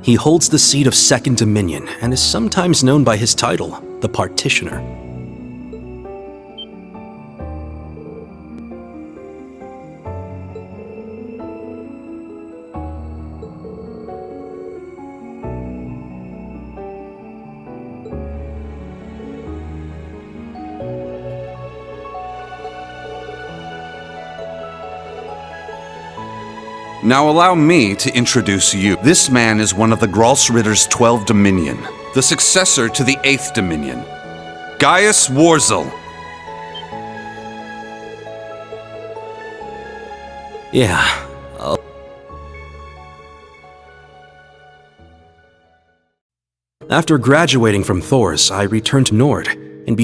He holds the seat of Second Dominion and is sometimes known by his title, the Partitioner. Now allow me to introduce you. This man is one of the Gralsritter's 12 Dominion, the successor to the 8th Dominion, Gaius Warzel. Yeah. After graduating from Thors, I returned to Nord and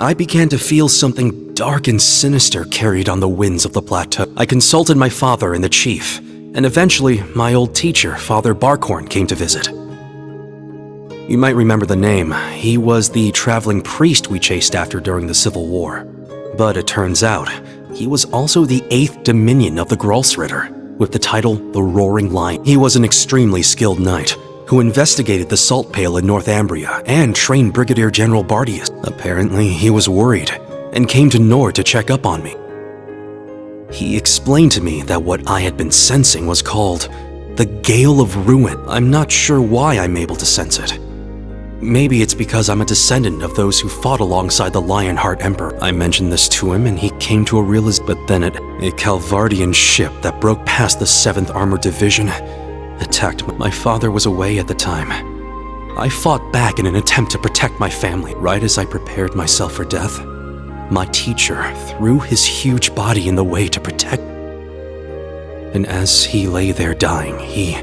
I began to feel something dark and sinister carried on the winds of the plateau. I consulted my father and the chief, and eventually my old teacher, Father Barkhorn, came to visit. You might remember the name. He was the traveling priest we chased after during the Civil War. But it turns out, he was also the 8th Dominion of the Gralsritter, with the title the Roaring Lion. He was an extremely skilled knight, who investigated the Salt Pale in Northumbria and trained Brigadier General Bardius. Apparently, he was worried and came to Nord to check up on me. He explained to me that what I had been sensing was called the Gale of Ruin. I'm not sure why I'm able to sense it. Maybe it's because I'm a descendant of those who fought alongside the Lionheart Emperor. I mentioned this to him and he came to a realization. But then a Calvardian ship that broke past the 7th Armored Division attacked me. My father was away at the time. I fought back in an attempt to protect my family. Right as I prepared myself for death, my teacher threw his huge body in the way to protect. And as he lay there dying, he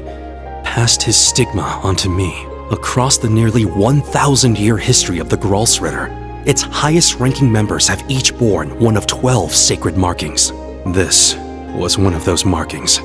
passed his stigma onto me. Across the nearly 1,000-year history of the Gralsritter, its highest-ranking members have each borne one of 12 sacred markings. This was one of those markings.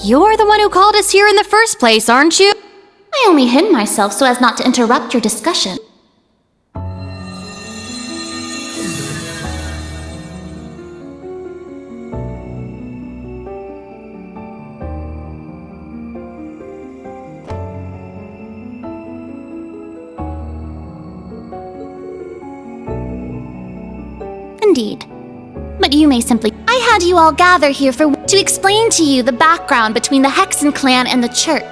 You're the one who called us here in the first place, aren't you? I only hid myself so as not to interrupt your discussion. Indeed. But you may simply... I had you all gather here to explain to you the background between the Hexen clan and the church.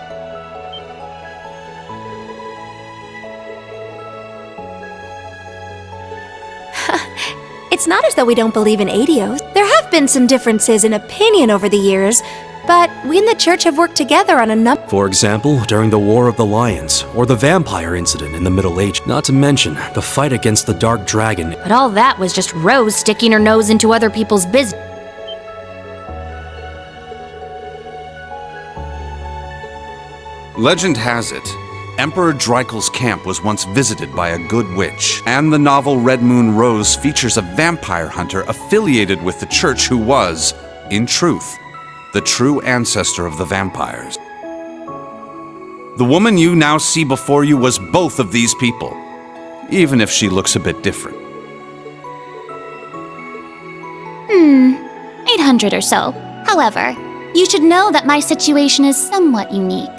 It's not as though we don't believe in Aidios. There have been some differences in opinion over the years, but we and the church have worked together on a number. For example, during the War of the Lions, or the vampire incident in the Middle Ages, not to mention the fight against the Dark Dragon. But all that was just Rose sticking her nose into other people's business. Legend has it, Emperor Dreikel's camp was once visited by a good witch, and the novel Red Moon Rose features a vampire hunter affiliated with the church who was, in truth, the true ancestor of the vampires. The woman you now see before you was both of these people, even if she looks a bit different. 800 or so. However, you should know that my situation is somewhat unique.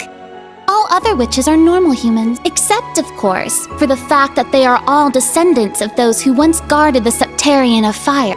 All other witches are normal humans, except, of course, for the fact that they are all descendants of those who once guarded the Septarian of Fire.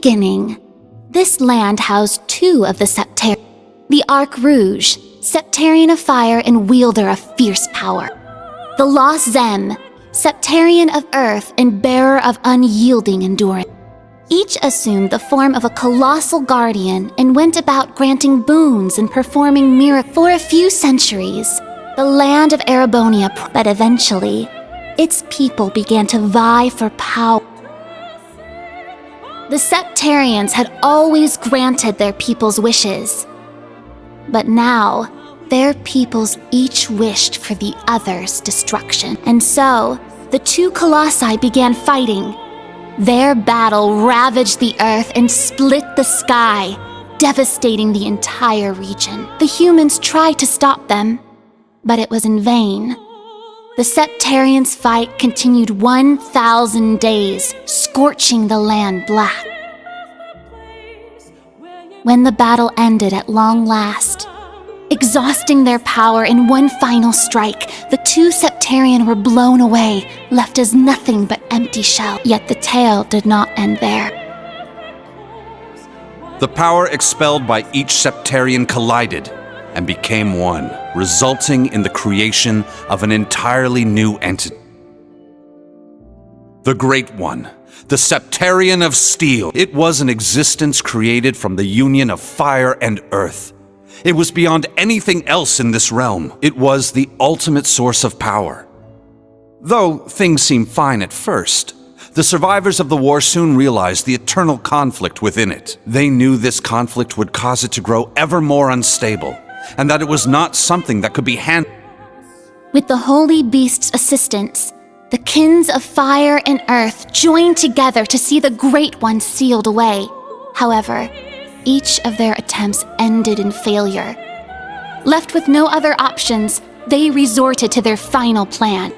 beginning, this land housed two of the Septarians, the Arc Rouge, Septarian of fire and wielder of fierce power, the Lost Zem, Septarian of earth and bearer of unyielding endurance. Each assumed the form of a colossal guardian and went about granting boons and performing miracles. For a few centuries, the land of Erebonia, but eventually, its people began to vie for power. The Septarians had always granted their people's wishes, but now their peoples each wished for the other's destruction. And so, the two colossi began fighting. Their battle ravaged the earth and split the sky, devastating the entire region. The humans tried to stop them, but it was in vain. The Septarians' fight continued 1,000 days, scorching the land black. When the battle ended at long last, exhausting their power in one final strike, the two Septarian were blown away, left as nothing but empty shell. Yet the tale did not end there. The power expelled by each Septarian collided and became one, resulting in the creation of an entirely new entity. The Great One, the Septarian of Steel. It was an existence created from the union of fire and earth. It was beyond anything else in this realm. It was the ultimate source of power. Though things seemed fine at first, the survivors of the war soon realized the eternal conflict within it. They knew this conflict would cause it to grow ever more unstable, and that it was not something that could be handled. With the Holy Beast's assistance, the kins of fire and earth joined together to see the Great One sealed away. However, each of their attempts ended in failure. Left with no other options, they resorted to their final plan.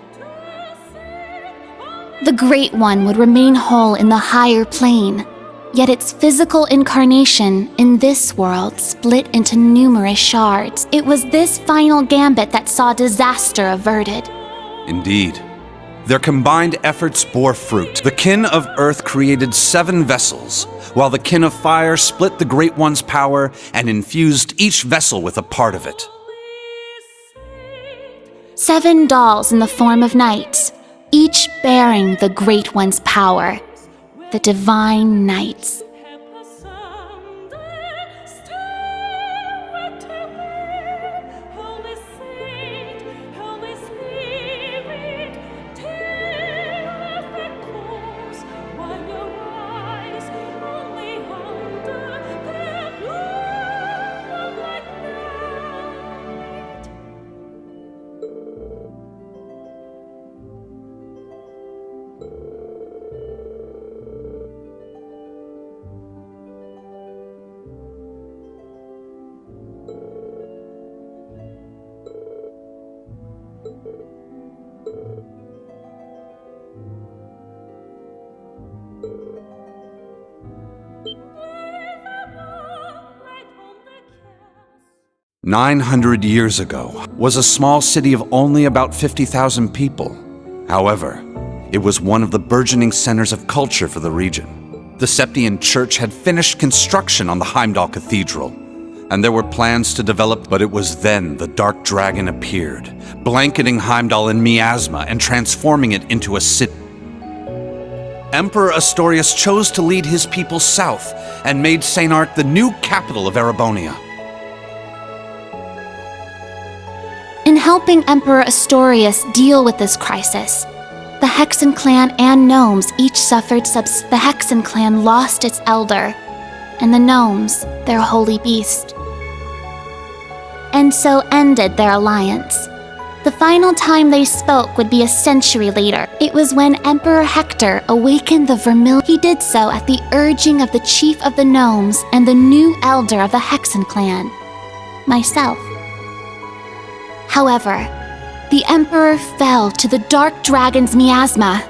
The Great One would remain whole in the higher plane, yet its physical incarnation in this world split into numerous shards. It was this final gambit that saw disaster averted. Indeed. Their combined efforts bore fruit. The kin of Earth created 7 vessels, while the kin of Fire split the Great One's power and infused each vessel with a part of it. 7 dolls in the form of knights, each bearing the Great One's power, the Divine Knights. "900 years ago was a small city of only about 50,000 people. However, it was one of the burgeoning centers of culture for the region. The Septian Church had finished construction on the Heimdall Cathedral, and there were plans to develop, but it was then the Dark Dragon appeared, blanketing Heimdall in miasma and transforming it into a city. Emperor Astorius chose to lead his people south and made St. Arc the new capital of Erebonia. In helping Emperor Astorius deal with this crisis, the Hexen clan and gnomes each suffered The Hexen clan lost its elder, and the gnomes their holy beast. And so ended their alliance. The final time they spoke would be a century later. It was when Emperor Hector awakened the Vermilion. He did so at the urging of the chief of the gnomes and the new elder of the Hexen clan, myself. However, the Emperor fell to the Dark Dragon's miasma,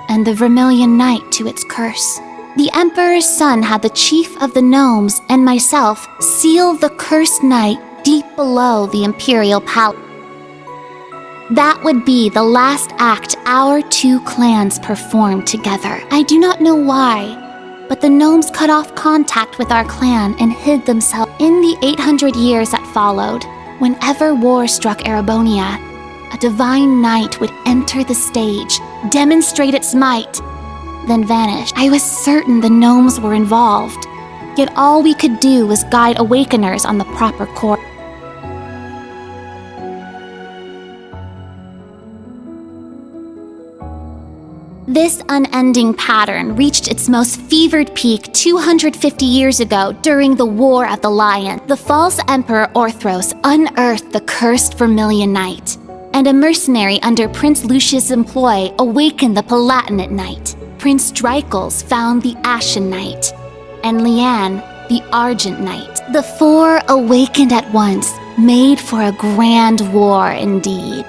and the Vermilion Knight to its curse. The Emperor's son had the chief of the gnomes and myself seal the cursed knight deep below the Imperial Palace. That would be the last act our two clans performed together. I do not know why, but the gnomes cut off contact with our clan and hid themselves. In the 800 years that followed, whenever war struck Erebonia, a divine knight would enter the stage, demonstrate its might, then vanish. I was certain the gnomes were involved, yet all we could do was guide awakeners on the proper course. This unending pattern reached its most fevered peak 250 years ago during the War of the Lion. The false Emperor Orthros unearthed the cursed Vermilion Knight, and a mercenary under Prince Lucius' employ awakened the Palatinate Knight. Prince Drycles found the Ashen Knight, and Leanne the Argent Knight. The four awakened at once, made for a grand war indeed.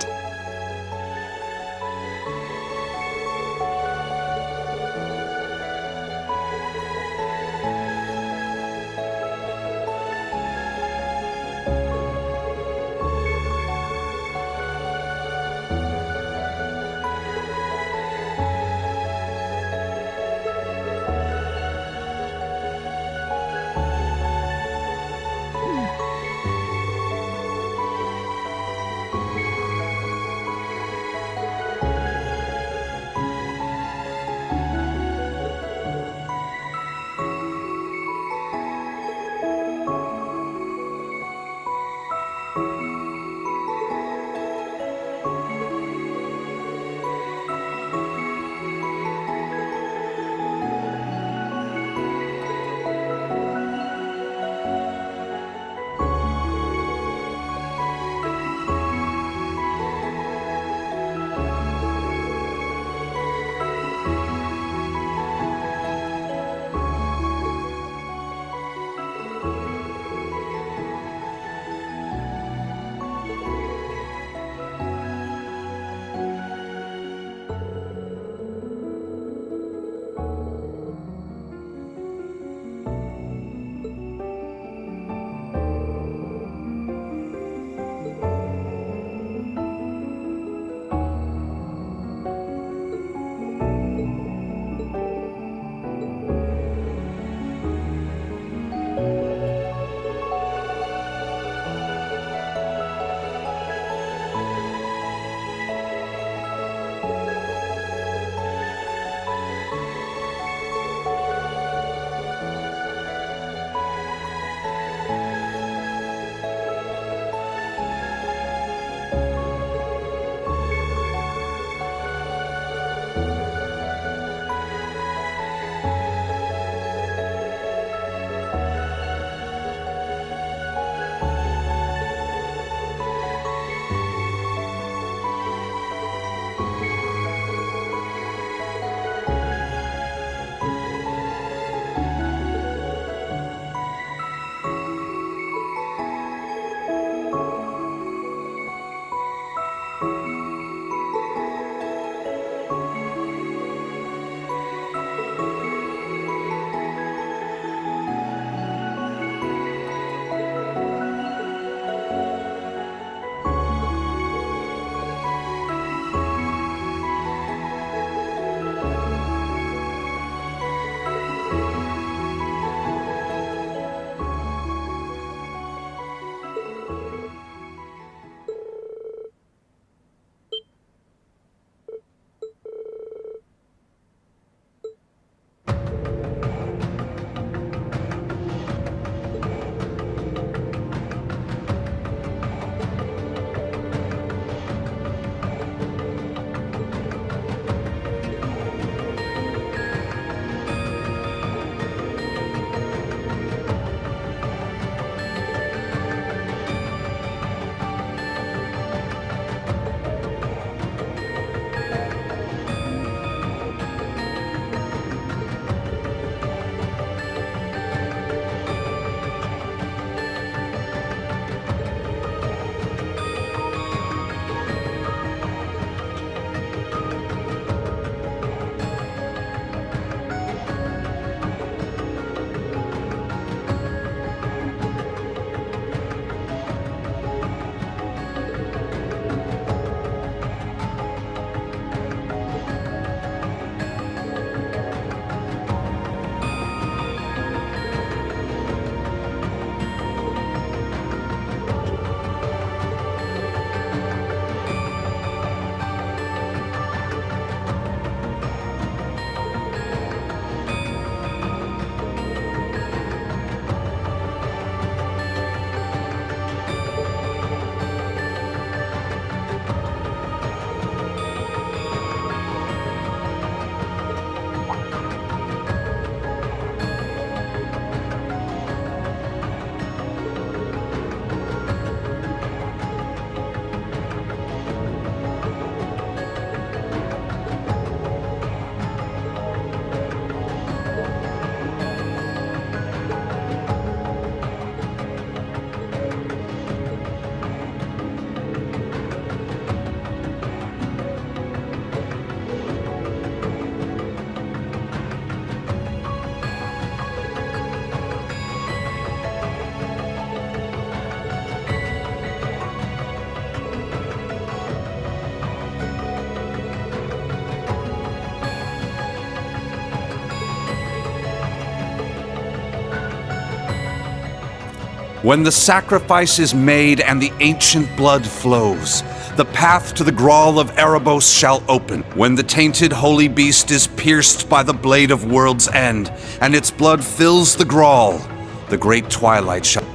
When the sacrifice is made and the ancient blood flows, the path to the Grawl of Erebos shall open. When the tainted holy beast is pierced by the blade of World's End, and its blood fills the Grawl, the great twilight shall...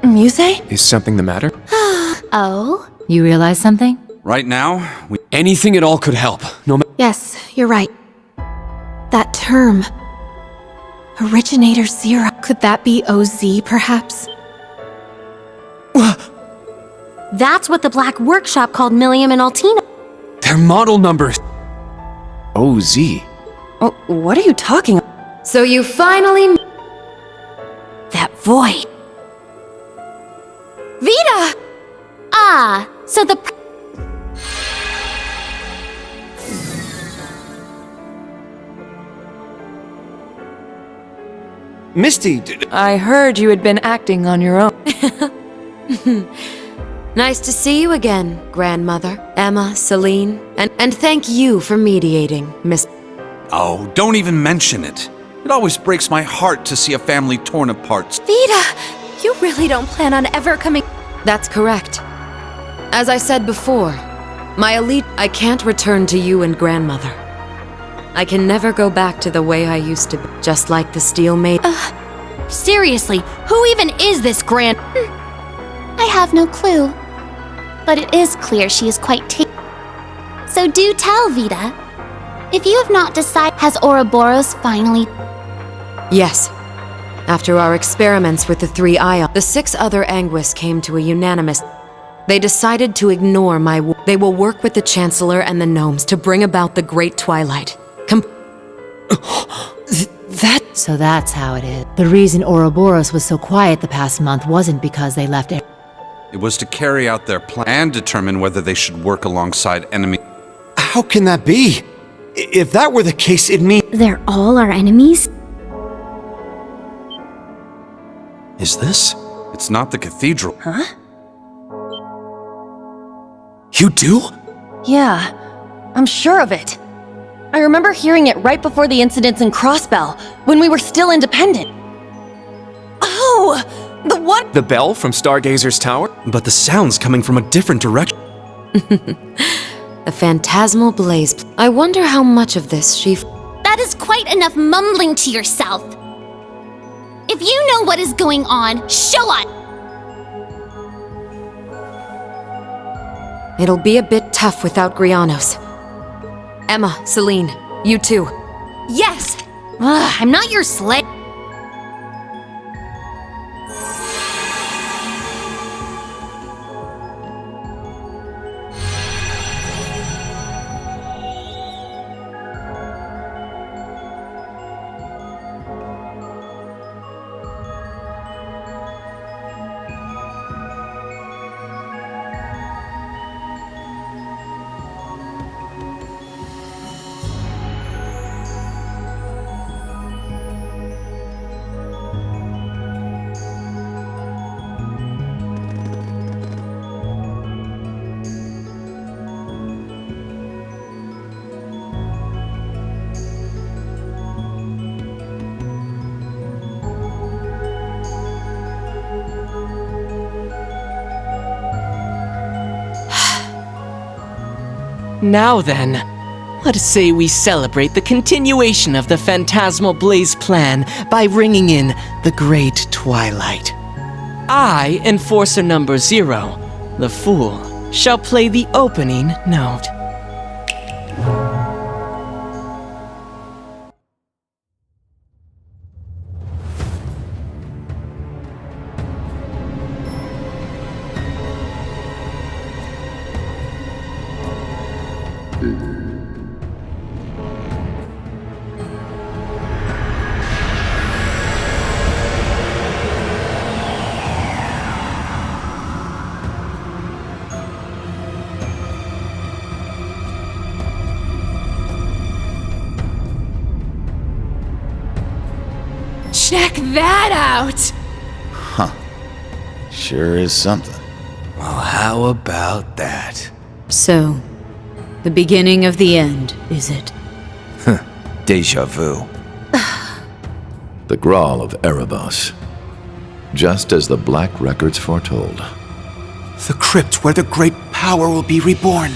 Muse? Is something the matter? Oh? You realize something? Right now, we... Anything at all could help. No matter. Yes, you're right. That term. Originator Zero. Could that be OZ, perhaps? That's what the Black Workshop called Millium and Altina. Their model numbers. OZ. Oh, what are you talking about? So you finally... That void. Vita! Ah, so the... Misty, I heard you had been acting on your own. Nice to see you again, Grandmother, Emma, Celine, and thank you for mediating, Miss... Oh, don't even mention it. It always breaks my heart to see a family torn apart. Vita! You really don't plan on ever coming... That's correct. As I said before, my elite... I can't return to you and Grandmother. I can never go back to the way I used to be, just like the Steel Maid. Seriously, who even is this Grand... I have no clue. But it is clear she is quite So do tell, Vita. If you have not decided, has Ouroboros finally... Yes. After our experiments with the 3 ions, the 6 other Anguis came to a unanimous... They decided to ignore my... They will work with the Chancellor and the Gnomes to bring about the Great Twilight. So that's how it is. The reason Ouroboros was so quiet the past month wasn't because they left it. It was to carry out their plan and determine whether they should work alongside enemy... how can that be? If that were the case, it'd mean... They're all our enemies? Is this? It's not the cathedral. You do? Yeah, I'm sure of it. I remember hearing it right before the incidents in Crossbell, when we were still independent. Oh! The one— The bell from Stargazer's tower? But the sound's coming from a different direction. The phantasmal blaze... I wonder how much of this she... That is quite enough mumbling to yourself. If you know what is going on, show us! It'll be a bit tough without Grianos. Emma, Celine, you too. Yes! I'm not your slave. Now then, let us say we celebrate the continuation of the Phantasmal Blaze plan by bringing in the Great Twilight. I, Enforcer number 0, the fool shall play the opening note. Check that out! Sure is something. Well, how about that? So, the beginning of the end, is it? Deja vu. The Grawl of Erebos. Just as the Black Records foretold. The crypt where the great power will be reborn.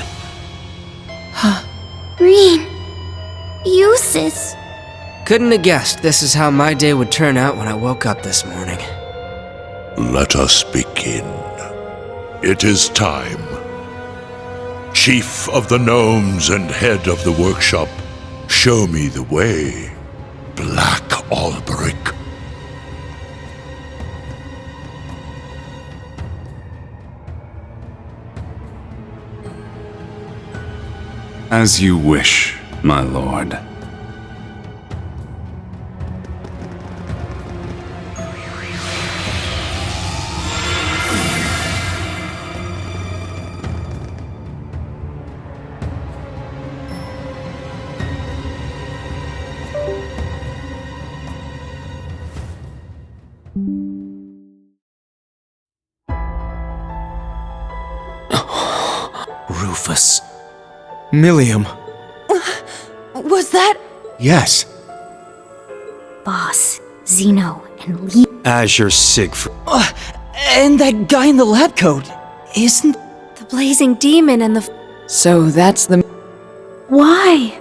Rean. Eustace. Couldn't have guessed this is how my day would turn out when I woke up this morning. Let us begin. It is time. Chief of the Gnomes and head of the workshop, show me the way, Black Alberic. As you wish, my lord. Rufus. Millium. Was that? Yes. Boss, Zeno, and Lee. Azure Siegfried. And that guy in the lab coat, isn't... The blazing demon and the... So that's the... Why?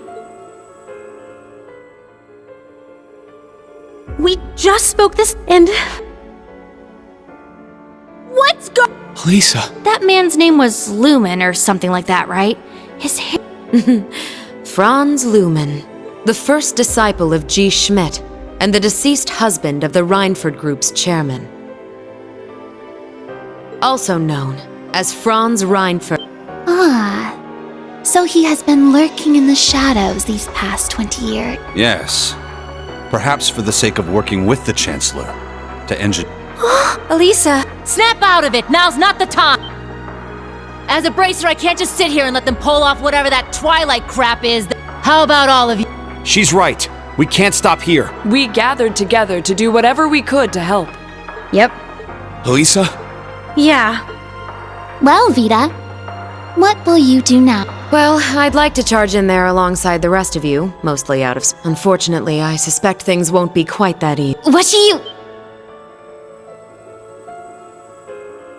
We just spoke this and... What's Lisa. That man's name was Lumen or something like that, right? His hair... Franz Lumen, the first disciple of G. Schmidt, and the deceased husband of the Reinford Group's chairman. Also known as Franz Reinford. Ah, so he has been lurking in the shadows these past 20 years. Yes. Perhaps for the sake of working with the Chancellor to engineer. Elisa. Snap out of it! Now's not the time! As a bracer, I can't just sit here and let them pull off whatever that Twilight crap is. How about all of you? She's right. We can't stop here. We gathered together to do whatever we could to help. Yep. Elisa? Yeah. Well, Vita, what will you do now? Well, I'd like to charge in there alongside the rest of you, mostly out of... Unfortunately, I suspect things won't be quite that easy. What do you...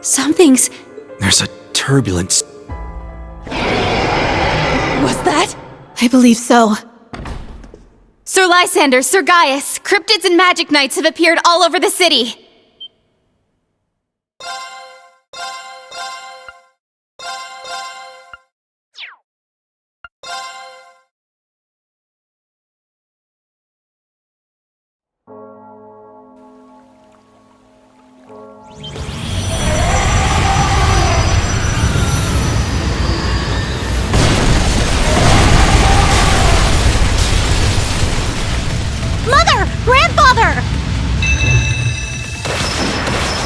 Something's... There's a turbulence. Was that? I believe so. Sir Lysander, Sir Gaius, cryptids and magic knights have appeared all over the city.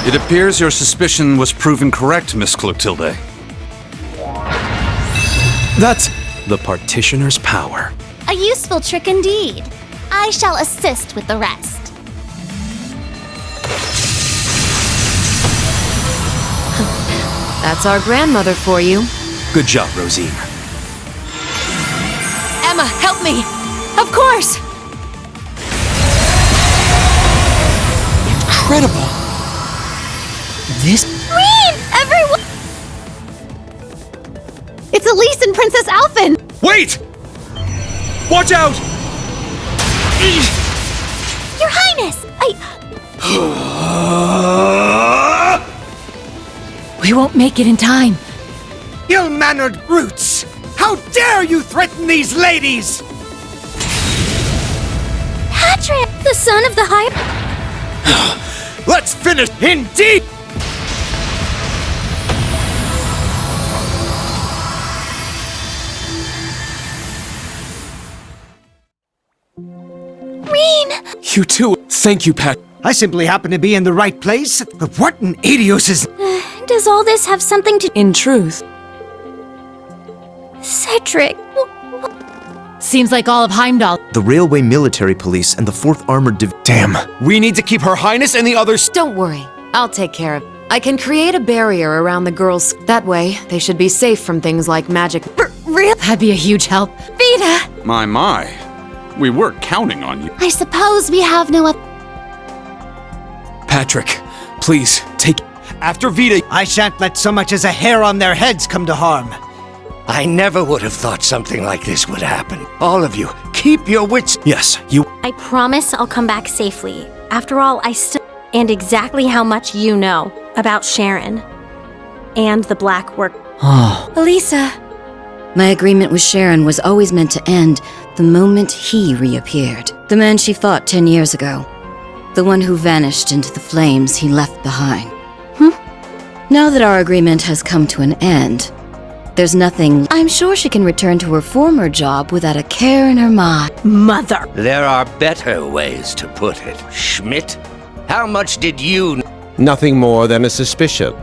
It appears your suspicion was proven correct, Miss Clotilde. That's the Partitioner's power. A useful trick indeed. I shall assist with the rest. That's our grandmother for you. Good job, Rosine. Emma, help me! Of course! Incredible! This... Rean! Everyone! It's Elise and Princess Alphen! Wait! Watch out! Your Highness, We won't make it in time. Ill-mannered brutes! How dare you threaten these ladies! Patrick, the son of the High... Let's finish! Indeed! Reen! You too. Thank you, Pat. I simply happen to be in the right place. But what in Adios is... Does all this have something to... In truth, Cedric... Seems like all of Heimdall. The Railway Military Police and the 4th Armored Div... Damn! We need to keep Her Highness and the others... don't worry. I'll take care of it. I can create a barrier around the girls. That way, they should be safe from things like magic. Real? That'd be a huge help. Vita! My. We were counting on you. I suppose we have no other. Patrick, please, take... After Vita, I shan't let so much as a hair on their heads come to harm. I never would have thought something like this would happen. All of you, keep your wits... Yes, you... I promise I'll come back safely. After all, I still... And exactly how much you know about Sharon. And the Black Work... Elisa! My agreement with Sharon was always meant to end the moment he reappeared. The man she fought 10 years ago. The one who vanished into the flames he left behind. Now that our agreement has come to an end, there's nothing... I'm sure she can return to her former job without a care in her mind. Mother! There are better ways to put it. Schmidt, how much did you... Nothing more than a suspicion.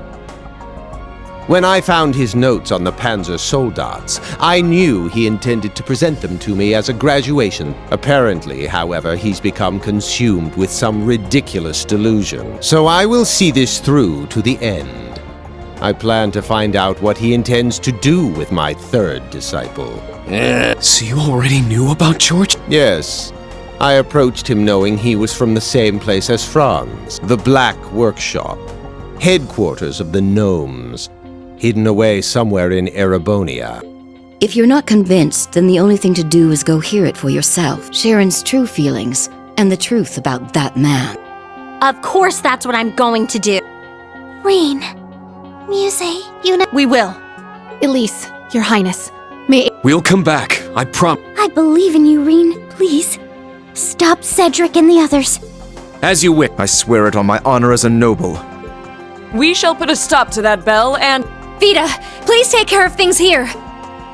When I found his notes on the Panzer Soldats, I knew he intended to present them to me as a graduation. Apparently, however, he's become consumed with some ridiculous delusion. So I will see this through to the end. I plan to find out what he intends to do with my third disciple. So you already knew about George? Yes. I approached him knowing he was from the same place as Franz, the Black Workshop, headquarters of the Gnomes, hidden away somewhere in Erebonia. If you're not convinced, then the only thing to do is go hear it for yourself. Sharon's true feelings, and the truth about that man. Of course that's what I'm going to do. Reen. Muse, you know... We will. Elise, Your Highness. May... We'll come back, I promise. I believe in you, Reen. Please, stop Cedric and the others. As you wish. I swear it on my honor as a noble. We shall put a stop to that, Belle, and... Vita, please take care of things here.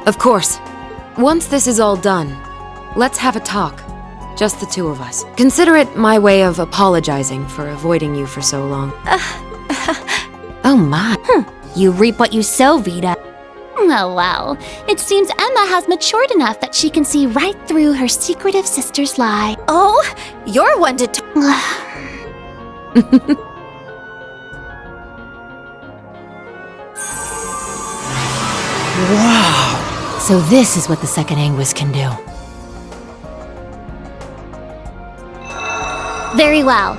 Of course. Once this is all done, let's have a talk. Just the two of us. Consider it my way of apologizing for avoiding you for so long. Oh my. You reap what you sow, Vita. Oh well, it seems Emma has matured enough that she can see right through her secretive sister's lie. Oh, you're one to Wow! So this is what the second Anguis can do. Very well.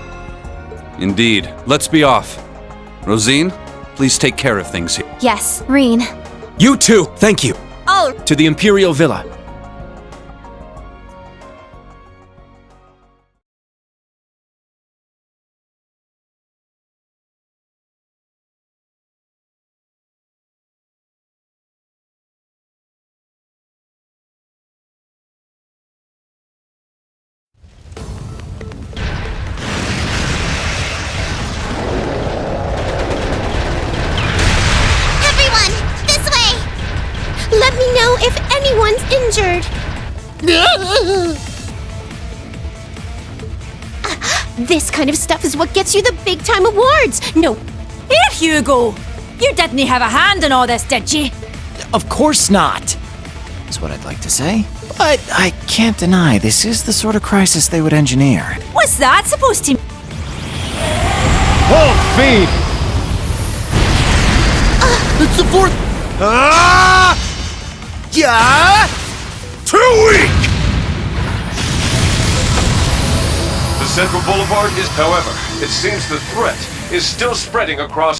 Indeed. Let's be off. Rosine, please take care of things here. Yes, Reen. You too, thank you. Oh! To the Imperial Villa. Let me know if anyone's injured. This kind of stuff is what gets you the big-time awards. No. Here, Hugo. You didn't have a hand in all this, did you? Of course not. That's what I'd like to say. But I can't deny this is the sort of crisis they would engineer. What's that supposed to mean? Hold speed! It's the fourth... Yeah! Too weak! The Central Boulevard is, however, it seems the threat is still spreading across